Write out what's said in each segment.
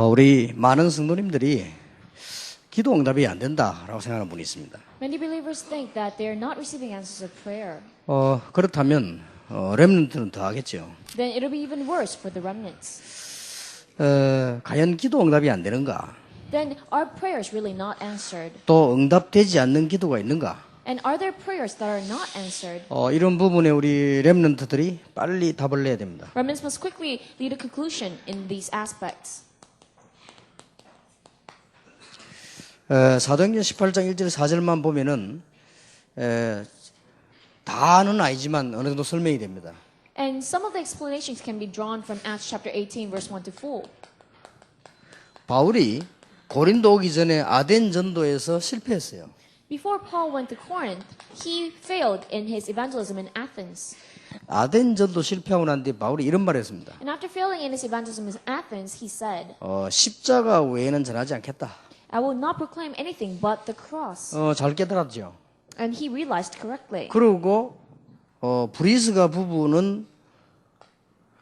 우리 많은 성도님들이 기도 응답이 안 된다라고 생각하는 분이 있습니다. Many believers think that they are not receiving answers of prayer. 그렇다면 렘넌트는 더 하겠죠. Then it'll be even worse for the remnants. 과연 기도 응답이 안 되는가? Then are prayers really not answered? 또 응답되지 않는 기도가 있는가? And are there prayers that are not answered? 이런 부분에 우리 렘넌트들이 빨리 답을 내야 됩니다. Remnants must quickly lead a conclusion in these aspects. 사도행전 18장 1절 4절만 보면은 다는 아니지만 어느 정도 설명이 됩니다. And some of the explanations can be drawn from Acts chapter 18 verse 1 to 4. 바울이 고린도 오기 전에 아덴 전도에서 실패했어요. Before Paul went to Corinth, he failed in his evangelism in Athens. 아덴 전도 실패하고 난 뒤에 바울이 이런 말을 했습니다. And after failing in his evangelism in Athens, he said, 십자가 외에는 전하지 않겠다. I will not proclaim anything but the cross. 잘 깨달았죠. And he realized correctly. 그리고 브리스가 부부는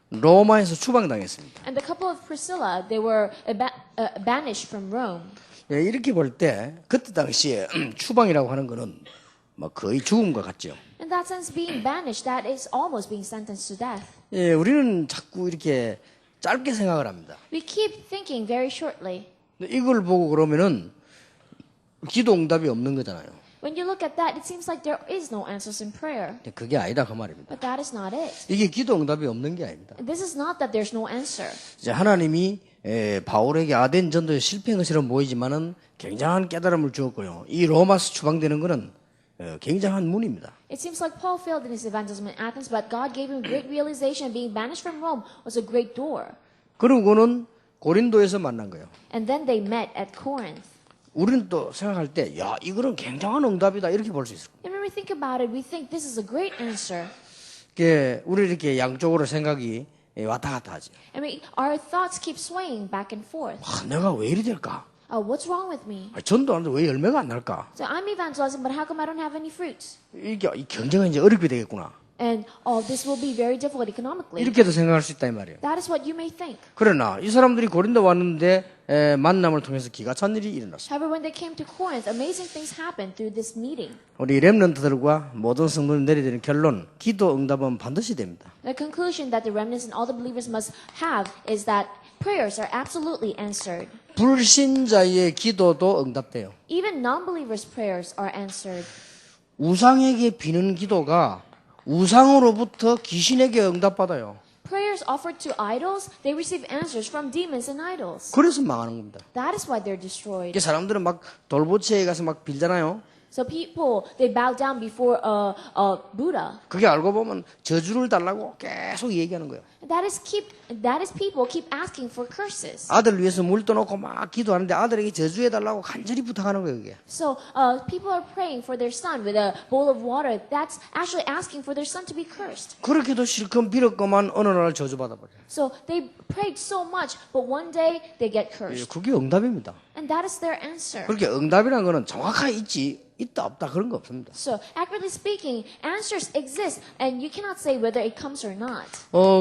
로마에서 추방당했습니다. And the couple of Priscilla, they were banished from Rome. 이렇게 볼 때 그때 당시에 추방이라고 하는 거는 뭐 거의 죽음과 같죠. In that sense, being banished, that is almost being sentenced to death. 우리는 자꾸 이렇게 짧게 생각을 합니다. We keep thinking very shortly. 이걸 보고 그러면은 기도 응답이 없는 거잖아요. When you look at that, it seems like there is no answers in prayer. 그게 아니다 그 말입니다. But that is not it. 이게 기도 응답이 없는 게 아닙니다. This is not that there's no answer. 이제 하나님이 바울에게 아덴 전도에 실패한 것처럼 보이지만은 굉장한 깨달음을 주었고요. 이 로마서 추방되는 것은 굉장한 문입니다. It seems like Paul failed in his evangelism in Athens, but God gave him great realization. Being banished from Rome was a great door. 그러고는 고린도에서 만난 거예요. And then they met at Corinth. 우리는 또 생각할 때, 야, 이거는 굉장한 응답이다 이렇게 볼 수 있어요. And when we think about it, we think this is a great answer. 우리 이렇게 양쪽으로 생각이 왔다 갔다 하죠. And our thoughts keep swaying back and forth. 내가 왜 이리 될까? What's wrong with me? 전도하는데 왜 열매가 안 날까? So I'm evangelizing, but how come I don't have any fruits? 이게 이 경제가 이제 어렵게 되겠구나. And this will be very difficult economically. 이렇게도 생각할 수 있다 이 말이에요. That is what you may think. 그러나 이 사람들이 고린도 왔는데 만남을 통해서 기가 찬 일이 일어났어요. However, when they came to Corinth, amazing things happened through this meeting. 우리 렘넌트들과 모든 성도들이 내리는 결론, 기도 응답은 반드시 됩니다. The conclusion that the remnants and all the believers must have is that prayers are absolutely answered. 불신자의 기도도 응답돼요. Even non-believers' prayers are answered. 우상에게 비는 기도가 우상으로부터 귀신에게 응답받아요. Prayers offered to idols, they receive answers from demons and idols. 그래서 망하는 겁니다. That is why they're destroyed. 이게 사람들은 막 돌보채에 가서 막 빌잖아요. So people, they bow down before Buddha. 그게 알고 보면 저주를 달라고 계속 얘기하는 거예요. That is people keep asking for curses. 아들 위해서 물 떠놓고 막 기도하는데 아들에게 저주해달라고 간절히 부탁하는 거예요, 그게. So people are praying for their son with a bowl of water. That's actually asking for their son to be cursed. 그렇게도 실컷 빌었건만 어느 날 저주받아버려요. So they prayed so much, but one day they get cursed. 그게 응답입니다. And that is their answer. 그렇게 응답이라는 거는 정확하게 있다 없다 그런 거 없습니다. So accurately speaking, answers exist, and you cannot say whether it comes or not.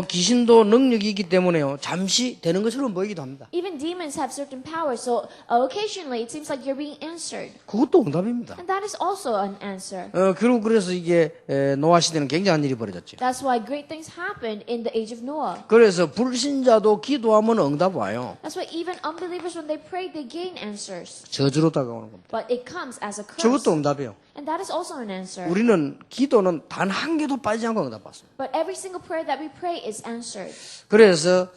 귀신도 능력이 있기 때문에요. 잠시 되는 것처럼 보이기도 합니다. Even demons have certain powers, so occasionally it seems like you're being answered. 그것도 응답입니다. And that is also an answer. 결국 그래서 이게 노아 시대는 굉장한 일이 벌어졌죠. That's why great things happened in the age of Noah. 그래서 불신자도 기도하면 응답 와요. That's why even unbelievers, when they pray, they gain answers. 저주로 다가오는 겁니다. But it comes as a curse. 저것도 응답이에요. And that is also an answer. 우리는 기도는 단 한 개도 빠지지 않고 응답받습니다. But every single prayer that we pray is answered. 그래서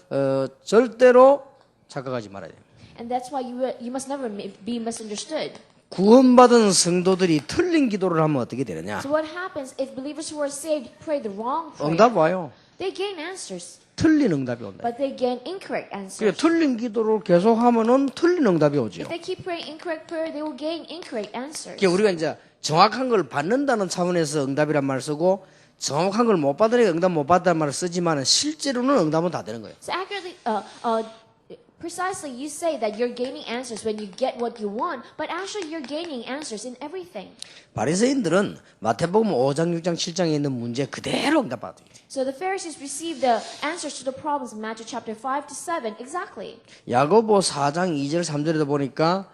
절대로 착각하지 말아야 돼요. And that's why you must never be misunderstood. 구원받은 성도들이 틀린 기도를 하면 어떻게 되느냐? So what happens if believers who are saved pray the wrong prayer? 응답 와요. They gain answers, 틀린 응답이 온다. but they gain incorrect 그러니까 answers. 틀린 기도를 계속하면은 틀린 응답이 오죠. If they keep praying incorrect prayer, they will gain incorrect answers. 그러니까 우리가 이제 정확한 걸 받는다는 차원에서 응답이란 말을 쓰고 정확한 걸 못 받으니까 응답 못 받다는 말을 쓰지만 실제로는 응답은 다 되는 거예요. So accurately, Precisely, you say that you're gaining answers when you get what you want, but actually you're gaining answers in everything. 바리새인들은 마태복음 5장, 6장, 7장에 있는 문제 그대로 응답받아요. So the Pharisees received the answers to the problems in Matthew chapter 5 to 7 exactly. 야고보 4장 2절 3절에도 보니까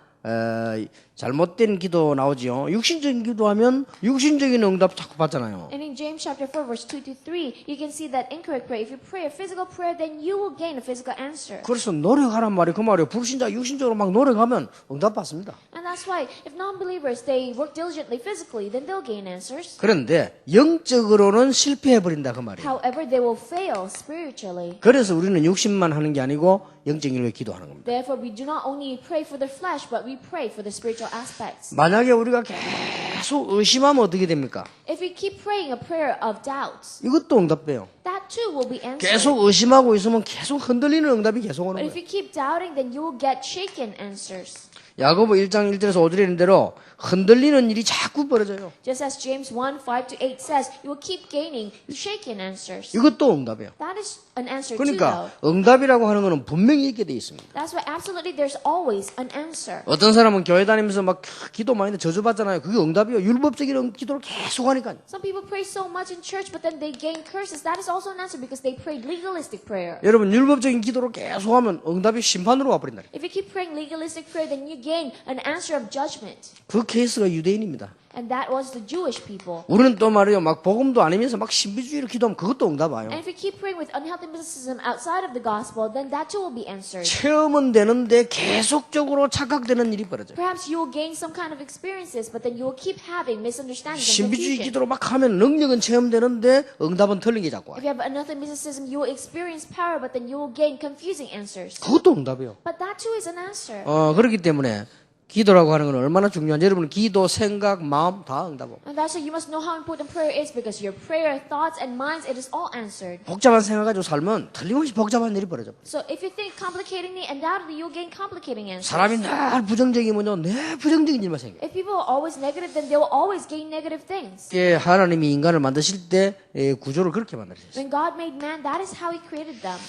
잘못된 기도 나오지요. 육신적인 기도하면 육신적인 응답 자꾸 받잖아요. And in James chapter 4 verse 2 to 3, you can see that incorrect prayer. If you pray a physical prayer, then you will gain a physical answer. 그래서 노력하란 말이 그 말이에요. 불신자 육신적으로 막 노력하면 응답 받습니다. And that's why if non-believers, they work diligently physically, then they'll gain answers. 그런데 영적으로는 실패해 버린다 그 말이에요. However, they will fail spiritually. 그래서 우리는 육신만 하는 게 아니고 영적인 걸 기도하는 겁니다. Therefore, we do not only pray for the flesh, but we pray for the spiritual aspects. 만약에 우리가 계속 의심하면 어떻게 됩니까? If we keep praying a prayer of doubts, 이것도 응답돼요. that too will be answered. 계속 의심하고 있으면 계속 흔들리는 응답이 계속 오는 But if 거예요. you keep doubting, then you will get shaken answers. 야고보 1장 1절에서 5절에 있는 대로 흔들리는 일이 자꾸 벌어져요. Just as James 1, 5 to 8 says, you will keep gaining shaken answers. 이것도 응답이에요. That is an answer too, 그러니까 though. 응답이라고 하는 것은 분명히 있게 돼 있습니다. That's why absolutely there's always an answer. 어떤 사람은 교회 다니면서 막 기도 많이 했는데 저주받잖아요. 그게 응답이요. 율법적인 기도를 계속 하니까. Some people pray so much in church, but then they gain curses. That is also an answer because they prayed legalistic prayer. 여러분 율법적인 기도를 계속 하면 응답이 심판으로 와버린다. If you keep praying legalistic prayer, then you gain an answer of judgment. 그 케이스가 유대인입니다. And that was the Jewish people. 우리는 또 말이요. 막 복음도 아니면서 막 신비주의로 기도하면 그것도 응답 와요. And if you keep praying with unhealthy mysticism outside of the gospel, then that too will be answered. 체험은 되는데 계속적으로 착각되는 일이 벌어져요. Perhaps you will gain some kind of experiences, but then you will keep having misunderstandings and 신비주의 confusion. 기도로 막 하면 능력은 체험되는데 응답은 틀린 게 자꾸 와요. If you have unhealthy mysticism, you will experience power, but then you will gain confusing answers. 그것도 응답이에요. But that too is an answer. 그렇기 때문에 기도라고 하는 건 얼마나 중요한지 여러분 기도, 생각, 마음 다 응답하고 And that's why you must know how important prayer is because your prayer, thoughts, and minds, it is all answered. 복잡한 생각 가지고 살면 틀림없이 복잡한 일이 벌어져. So if you think complicatingly, undoubtedly you'll gain complicating answers. 사람이 늘 부정적이면요, 늘 부정적인 일만 생겨. If people are always negative, then they will always gain negative things. 예, 하나님이 인간을 만드실 때 구조를 그렇게 만드셨어요. When God made man, that is how He created them.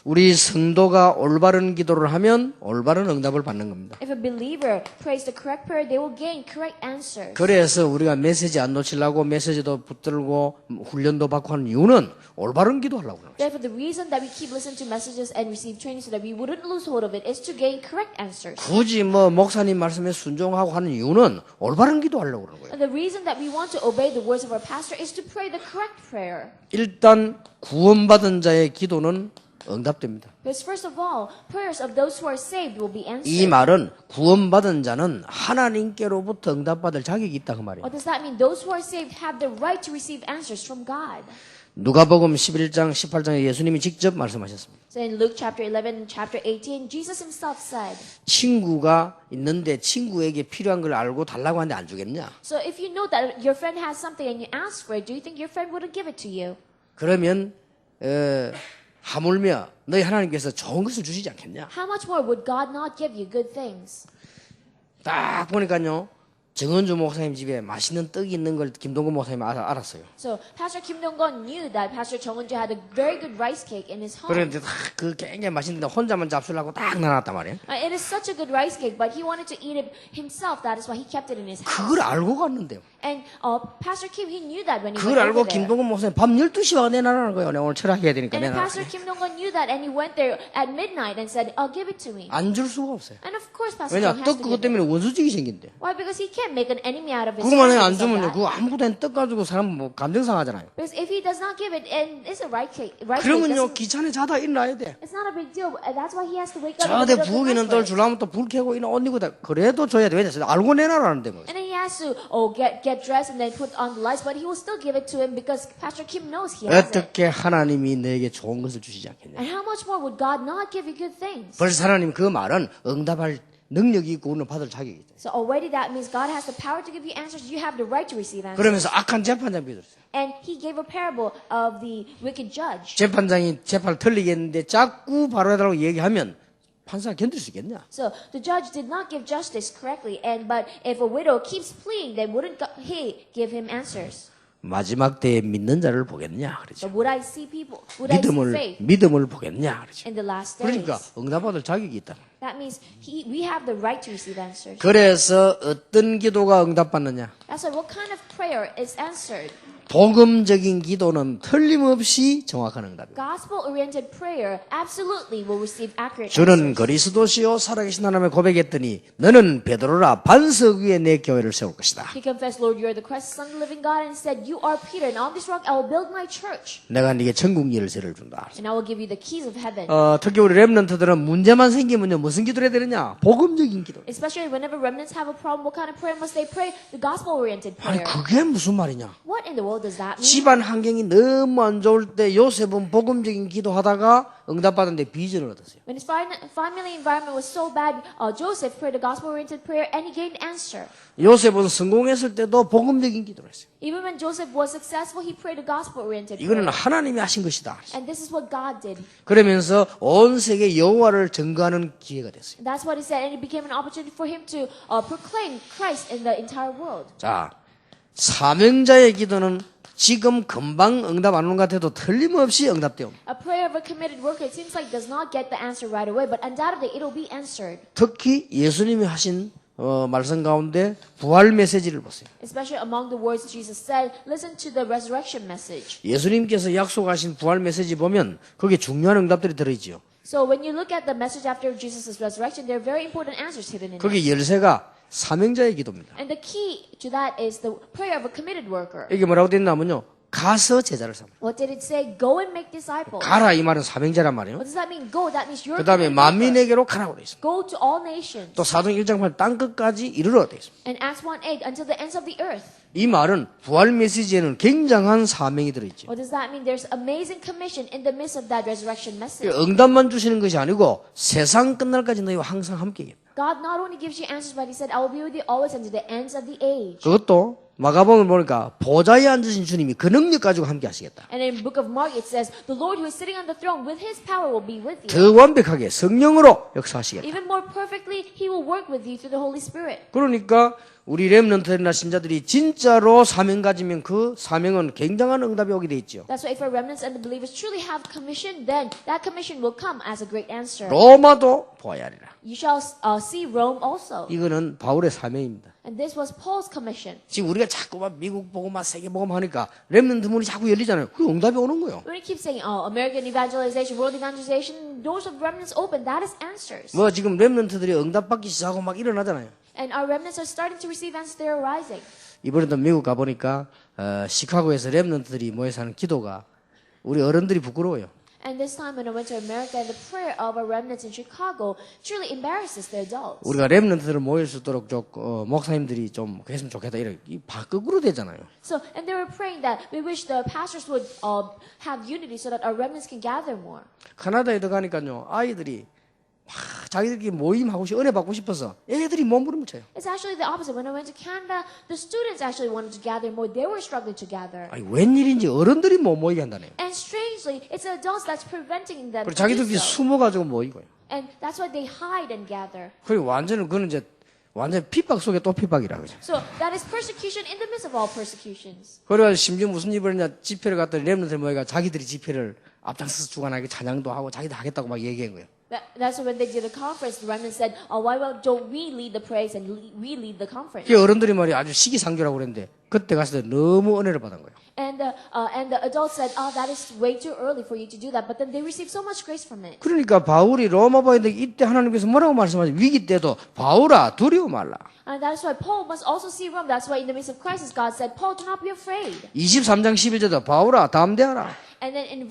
우리 성도가 올바른 기도를 하면 올바른 응답을 받는 겁니다. If a believer prays the correct prayer, they will gain correct answers. 그래서 우리가 메시지 안 놓치려고 메시지도 붙들고 훈련도 받고 하는 이유는 올바른 기도하려고 그러는 거예요. Therefore, the reason that we keep listening to messages and receive training so that we wouldn't lose hold of it is to gain correct answers. 굳이 목사님 말씀에 순종하고 하는 이유는 올바른 기도하려고 그러는 거예요. And the reason that we want to obey the words of our pastor is to pray the correct prayer. 일단 구원받은 자의 기도는 응답됩니다. Because first of all, prayers of those who are saved will be answered. 이 말은 구원받은 자는 하나님께로부터 응답받을 자격이 있다 그 말이에요. What does that mean? Those who are saved have the right to receive answers from God. 누가복음 11장 18장에 예수님이 직접 말씀하셨습니다. So in Luke chapter 11, chapter 18, Jesus himself said, 친구가 있는데 친구에게 필요한 걸 알고 달라고 하는데 안 주겠냐? so if you know that your friend has something and you ask for it, do you think your friend wouldn't give it to you? 그러면 하물며 너희 하나님께서 좋은 것을 주시지 않겠냐? How much more would God not give you good things? 딱 보니까요. 정은주 목사님 집에 맛있는 떡이 있는 걸 김동건 목사님이 알았어요. So Pastor Kim Dong-gon knew that Pastor Chung Eun-jae had a very good rice cake in his home. 그런데 그 굉장히 맛있는데 혼자만 잡수려고 딱 놔놨단 말이에요. It is such a good rice cake, but he wanted to eat it himself. That is why he kept it in his house. 그걸 알고 갔는데요. And Pastor Kim, he knew that when he 그걸 went 알고 over there. 김동건 목사님 밤 12시 와서 내놔라는 거예요. 내가 오늘 철학해야 되니까 And 내놔라. Pastor Kim Dong-gon knew that, and he went there at midnight and said, "I'll give it to me." 안 줄 수가 없어요. And of course, Pastor 왜냐? Chung has 떡 to 그것 give it. 때문에 원수직이 생긴대. Why? Because he can't make an enemy out of his 그거만 family 안 because of 주면요. that. 그거 아무것도 안 떡 가지고 사람 뭐 감정 상하잖아요. Because if he does not give it, and it's a rice cake, 그러면요 기찬에 자다 일어나야 돼. it's not a big deal. That's why he has to wake up. 저한테 in the middle of 부엌에 the 있는 night 떡 for it. 주려면 또 불 켜고 이나 옷 입고 다 그래도 줘야 돼. 왜냐? 알고 내놔라는데 뭐. And then he has to get dressed and then put on the lights, but he will still give it to him because Pastor Kim knows he has it. 어떻게 하나님이 너에게 좋은 것을 주시지 않겠냐? And how much more would God not give you good things? 벌써 하나님 그 말은 응답할 능력이 있고 우리는 받을 자격이 있다. So already that means God has the power to give you answers. You have the right to receive answers. 그러면서 악한 재판장 비들었어요. And he gave a parable of the wicked judge. 재판장이 재판을 틀리겠는데 자꾸 바로해달라고 얘기하면 판사가 견딜 수 있겠냐? So the judge did not give justice correctly, but if a widow keeps pleading, then wouldn't he give him answers? 마지막 때에 믿는 자를 보겠냐 그러죠. But would I see people? Would I see faith 믿음을 보겠냐 그러죠. in the last days? 그러니까 응답받을 자격이 있다. That means we have the right to receive answers. 그래서 어떤 기도가 응답받느냐? That's why what kind of prayer is answered? 복음적인 기도는 틀림없이 정확한 응답입니다. Gospel-oriented prayer absolutely will receive accurate 주는 answers. 그리스도시요 살아계신 하나님을 고백했더니 너는 베드로라 반석 위에 내 교회를 세울 것이다. He confessed, Lord, you are the Christ, Son of the living God, and said, you are Peter, and on this rock I will build my church, 내가 네게 천국 열쇠를 준다. and I will give you the keys of heaven. 특히 우리 렘넌트들은 문제만 생기면요 무슨 기도를 해야 되느냐? 복음적인 기도. Especially whenever remnants have a problem, what kind of prayer must they pray? The gospel-oriented 아니 prayer. 그게 무슨 말이냐? What in the world does that mean? 집안 환경이 너무 안 좋을 때 요셉은 복음적인 기도하다가 응답받았는데 비전을 얻었어요. When his family environment was so bad, Joseph prayed a gospel-oriented prayer, and he gained answer. 요셉은 성공했을 때도 복음적인 기도를 했어요. Even when Joseph was successful, he prayed a gospel-oriented 이거는 prayer. 하나님이 하신 것이다. And this is what God did. 그러면서 온 세계 여호와를 증거하는 기회가 됐어요. And that's what he said, and it became an opportunity for him to proclaim Christ in the entire world. 자, 사명자의 기도는 지금 금방 응답 안 오는 것 같아도 틀림없이 응답돼요. A prayer of a committed worker, it seems like does not get the answer right away, but undoubtedly it'll be answered. 특히 예수님이 하신 말씀 가운데 부활 메시지를 보세요. Especially among the words Jesus said, listen to the resurrection message. 예수님께서 약속하신 부활 메시지 보면 거기에 중요한 응답들이 들어있지요. So when you look at the message after Jesus' resurrection, there are very important answers hidden in it. 거기 열쇠가 사명자의 기도입니다. And the key to that is the prayer of a committed worker. 이게 뭐라고 되어 있냐면요. 가서 제자를 삼아. What did it say? Go and make disciples. 가라 이 말은 사명자란 말이에요. What does that mean? Go. That means you're 그 다음에 a committed worker. 만민에게로 가라고 되어 있습니다. Go to all nations. 또 사도행 1장 8 땅끝까지 이르러 되어 있습니다. And Acts 1:8 until the ends of the earth. 이 말은 부활 메시지에는 굉장한 사명이 들어있죠. What does that mean? There's amazing commission in the midst of that resurrection message. 응답만 주시는 것이 아니고 세상 끝날까지 너희와 항상 함께겠다. God not only gives you answers, but He said, I will be with you always until the ends of the age. 그것도 마가복음을 보니까 보좌에 앉으신 주님이 그 능력 가지고 함께 하시겠다. And in the book of Mark, it says, the Lord who is sitting on the throne with His power will be with you. 더 완벽하게 성령으로 역사하시겠다. Even more perfectly, He will work with you through the Holy Spirit. 그러니까 우리 렘넌트나 신자들이 진짜로 사명 가지면 그 사명은 굉장한 응답이 오게 돼 있죠. That's why if our remnants and the believers truly have commission, then that commission will come as a great answer. 로마도 보아야 하리라. You shall see Rome also. 이거는 바울의 사명입니다. And this was Paul's commission. 지금 우리가 자꾸만 미국 보고 막 세계 보고 하니까 렘넌트 문이 자꾸 열리잖아요. 그 응답이 오는 거예요. When we keep saying, American evangelization, world evangelization, doors of remnants open, that is answers. 뭐 지금 렘넌트들이 응답받기 시작하고 막 일어나잖아요. And our remnants are starting to receive answers, they are rising. 이번에도 미국 가보니까 시카고에서 렘넌트들이 모여서 하는 기도가 우리 어른들이 부끄러워요. And this time when I went to America, and the prayer of our remnants in Chicago truly embarrasses the adults. 우리가 렘넌트들을 모일 수 있도록 목사님들이 좀 했으면 좋겠다 이렇게 이 바꾸로 되잖아요. So, and they were praying that we wish the pastors would have unity so that our remnants can gather more. 캐나다에 들어가니까요 아이들이 막 자기들끼리 모임하고 은혜 받고 싶어서 애들이 몸부림쳐요. It's actually the opposite. When I went to Canada, the students actually wanted to gather more. They were struggling to gather. 아니 웬일인지 어른들이 못 모이게 한다네요. And strangely, it's the adults that's preventing them 그리고 to do 자기들끼리 so. 숨어가지고 모이고요. And that's why they hide and gather. 그리고 완전히 그는 이제 완전 핍박 속에 또 핍박이라 그죠. So that is persecution in the midst of all persecutions. 그래가지고 심지어 무슨 일을 했냐 집회를 갔더니 렘넌트들 모여가 자기들이 집회를 앞장서서 주관하게 찬양도 하고 자기들 하겠다고 막 얘기한 거예요. That's when they did a conference. The remnant said, why don't we lead the praise and we lead the conference? 그 어른들이 말이 아주 시기상조라고 그랬는데 그때 갔을 때 너무 은혜를 받은 거예요. And the adults said, that is way too early for you to do that. But then they received so much grace from it. 그러니까 바울이 로마바인데 이때 하나님께서 뭐라고 말씀하지? 위기 때도 바울아 두려워 말라. And that is why Paul must also see Rome. That's why in the midst of crisis, God said, Paul, do not be afraid. 23장 11절도 바울아 담대하라. And then in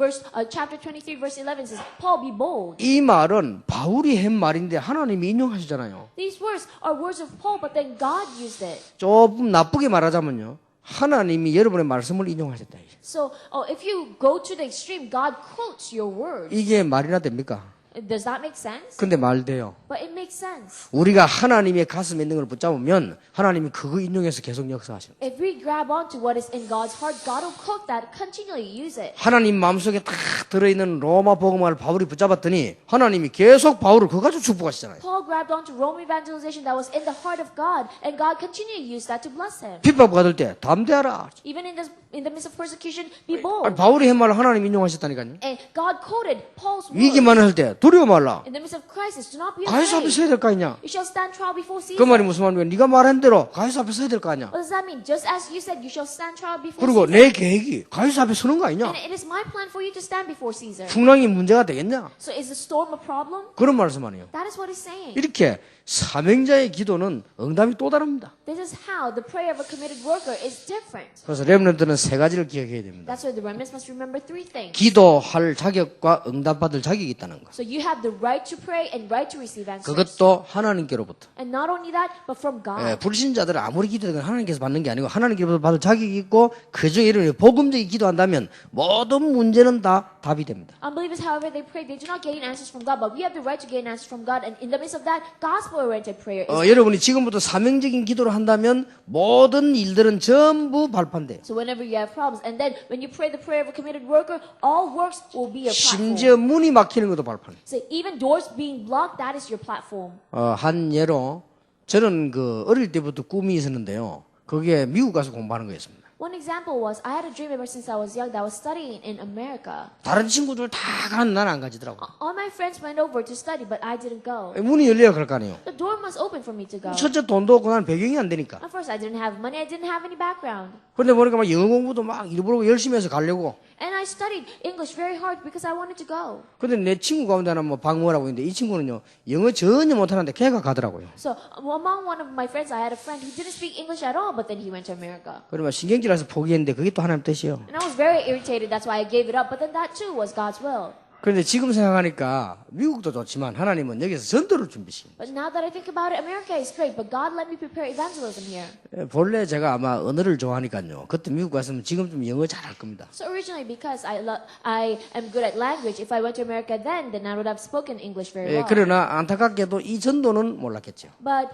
chapter 23, verse 11 says, Paul, be bold. 이 말은 바울이 한 말인데 하나님이 인용하시잖아요. These words are words of Paul, but then God used it. 조금 나쁘게 말하자면요. 하나님이 여러분의 말씀을 인용하셨다. So if you go to the extreme, God quotes your words. 이게 말이나 됩니까? Does that make sense? 근데 말 돼요. But it makes sense. 우리가 하나님의 가슴에 있는 걸 붙잡으면 하나님이 그거 인용해서 계속 역사하시는 거예요. If we grab onto what is in God's heart, God will quote that, continually use it. 하나님 마음속에 딱 들어있는 로마 복음화를 바울이 붙잡았더니 하나님이 계속 바울을 그거 가지고 축복하시잖아요. Paul grabbed onto Rome evangelization that was in the heart of God, and God continually used that to bless him. 핍박받을 때 담대하라. Even in in the midst of persecution, be bold. 아니, 바울이 한 말을 하나님 인용하셨다니까요. And God quoted Paul's words. 위기만 할 때 두려워 말라. In the midst of crisis, do not be 가이사 앞에 afraid. 서야 될 거 아니냐? You shall stand trial before 그 Caesar. 말이 무슨 말이야? 네가 말한 대로 가이사 앞에 서야 될 거 아니야? What does that mean? Just as you said, you shall stand trial before 그리고 Caesar. 내 계획이 가이사 앞에 서는 거 아니냐? And it is my plan for you to stand before Caesar. 풍랑이 문제가 되겠냐? So is the storm a problem? 그런 말씀하네요. That is what he's saying. 이렇게 사명자의 기도는 응답이 또 다릅니다. This is how the prayer of a committed worker is different. 그래서 렘넌트는 세 가지를 기억해야 됩니다. That's why the remnants must remember three things. 기도할 자격과 응답받을 자격이 있다는 것. So you have the right to pray and right to receive answers. 그것도 하나님께로부터. And not only that, but from God. 불신자들은 아무리 기도해도 하나님께서 받는 게 아니고 하나님께로부터 받을 자격이 있고 그중에 이런 복음적인 기도한다면 모든 문제는 다 답이 됩니다. Unbelievers, however they pray, they do not gain answers from God, but we have the right to gain answers from God. And in the midst of that, gospel-oriented prayer is. 여러분이 지금부터 사명적인 기도를 한다면 모든 일들은 전부 발판돼요. So whenever you have problems, and then when you pray the prayer of a committed worker, all works will be your platform. 심지어 문이 막히는 것도 발판이에요. So even doors being blocked, that is your platform. 한 예로 저는 어릴 때부터 꿈이 있었는데요. 거기에 미국 가서 공부하는 거였습니다. One example was I had a dream ever since I was young that I was studying in America. 다른 친구들 다 가는 나는 안 가지더라고. All my friends went over to study, but I didn't go. 문이 열려야 그럴 거 아니에요. The door must open for me to go. 첫째 돈도 없고 나는 배경이 안 되니까. At first, I didn't have money. I didn't have any background. 그런데 보니까 막 영어 공부도 막 일부러 열심히 해서 가려고. And I studied English very hard because I wanted to go. 근데 내 친구 가운데 하나 박모라고 있는데 이 친구는요 영어 전혀 못하는데 걔가 가더라고요. So among one of my friends, I had a friend who didn't speak English at all, but then he went to America. 그러면 신경질나서 포기했는데 그게 또 하나님 뜻이요. And I was very irritated. That's why I gave it up. But then that too was God's will. 그런데 지금 생각하니까 미국도 좋지만 하나님은 여기서 전도를 준비십니다. But now that I think about it, America is great, but God let me prepare evangelism here. 본래 제가 아마 언어를 좋아하니까요. 그때 미국 갔으면 지금쯤 영어 잘할 겁니다. So originally, because I am good at language, if I went to America then I would have spoken English very well. 그러나 안타깝게도 이 전도는 몰랐겠죠. But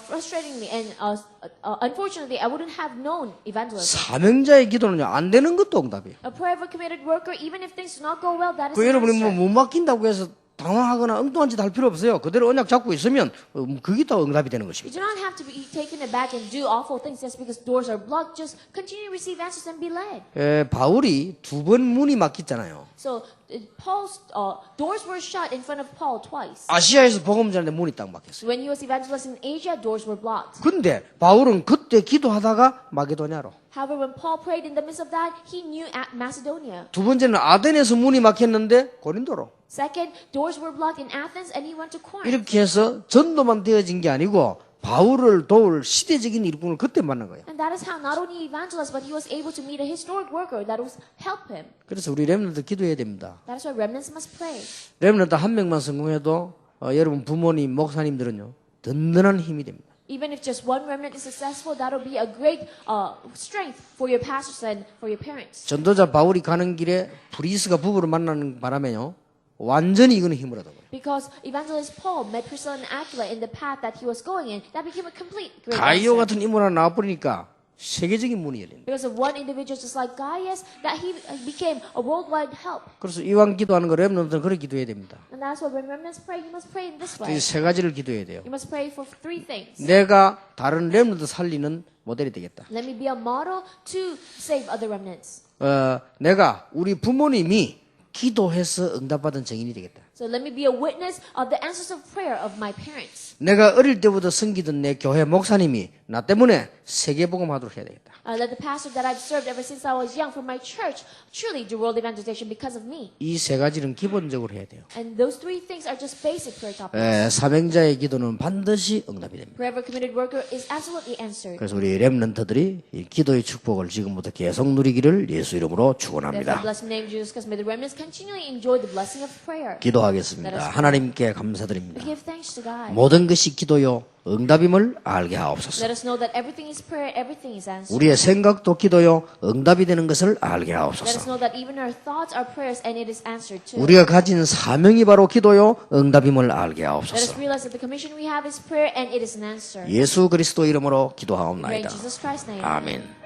frustratingly and unfortunately, I wouldn't have known evangelism. 사명자의 기도는요 안 되는 것도 응답이에요. A prayer of a committed worker, even if things do not go well, that is 그 an 여러분이 answer. 못 맡긴다고 해서 당황하거나 엉뚱한 짓 할 필요 없어요. 그대로 언약 잡고 있으면 그게 또 응답이 되는 You 것입니다. do not have to be taken aback and do awful things just because doors are blocked. Just continue to receive answers and be led. 바울이 두 번 문이 막혔잖아요. So Paul's doors were shut in front of Paul twice. 아시아에서 복음 전하는데 문이 딱 막혔어요. When he was evangelizing in Asia, doors were blocked. 근데 바울은 그때 기도하다가 마게도냐로. However, when Paul prayed in the midst of that, he knew at Macedonia. 두 번째는 아덴에서 문이 막혔는데 고린도로. Second, doors were blocked in Athens and he went to Corinth. 이렇게 해서 전도만 되어진 게 아니고 바울을 도울 시대적인 일꾼을 그때 만난 거예요. And that is how not only he evangelized, but he was able to meet a historic worker that would help him. 그래서 우리 렘넌트 기도해야 됩니다. That is why remnants must pray. 렘넌트 한 명만 성공해도 여러분 부모님, 목사님들은요 든든한 힘이 됩니다. Even if just one remnant is successful, that will be a great strength for your pastors and for your parents. 전도자 바울이 가는 길에 브리스가 부부를 만나는 바람에요 완전히 이거는 힘을 얻어버려요. Because evangelist Paul met Priscilla and Aquila in the path that he was going in, that became a complete great 가이오 answer. 같은 인물 하나 나와버리니까 세계적인 문이 열립니다. Because of one individual just like Gaius, that he became a worldwide help. 그래서 이왕 기도하는 거 렘넌트는 그렇게 기도해야 됩니다. And that's why when remnants pray, you must pray in this way. 이 세 가지를 기도해야 돼요. You must pray for three things. 내가 다른 렘넌트 살리는 모델이 되겠다. Let me be a model to save other remnants. 내가 우리 부모님이 기도해서 응답받은 증인이 되겠다. So let me be a witness of the answers of prayer of my parents. 내가 어릴 때부터 섬기던 내 교회 목사님이 나 때문에 세계복음하도록 해야 되겠다. Let the pastor that I've served ever since I was young for my church truly do world evangelization because of me. 이 세 가지는 기본적으로 해야 돼요. And those three things are just basic prayer topics. 사명자의 기도는 반드시 응답이 됩니다. Prayer of a committed worker is absolutely answered. 그래서 우리 렘넌트들이 이 기도의 축복을 지금부터 계속 누리기를 예수 이름으로 Therefore, 축원합니다. blessed in the name of Jesus Christ, may the remnants continually enjoy the blessing of prayer. 기도하겠습니다. 하나님께 We 감사드립니다. give thanks to God. 모든 것이 기도요 응답임을 알게 하옵소서. Let us know that everything is prayer, everything is answered. 우리의 생각도 기도요 응답이 되는 것을 알게 Let us 하옵소서. know that even our thoughts are prayers and it is answered too. 우리가 가진 사명이 바로 기도요 응답임을 알게 Let us 하옵소서. realize that the commission we have is prayer and it is an answer. 예수 그리스도 이름으로 Pray in 기도하옵나이다. Jesus Christ's name. 아멘.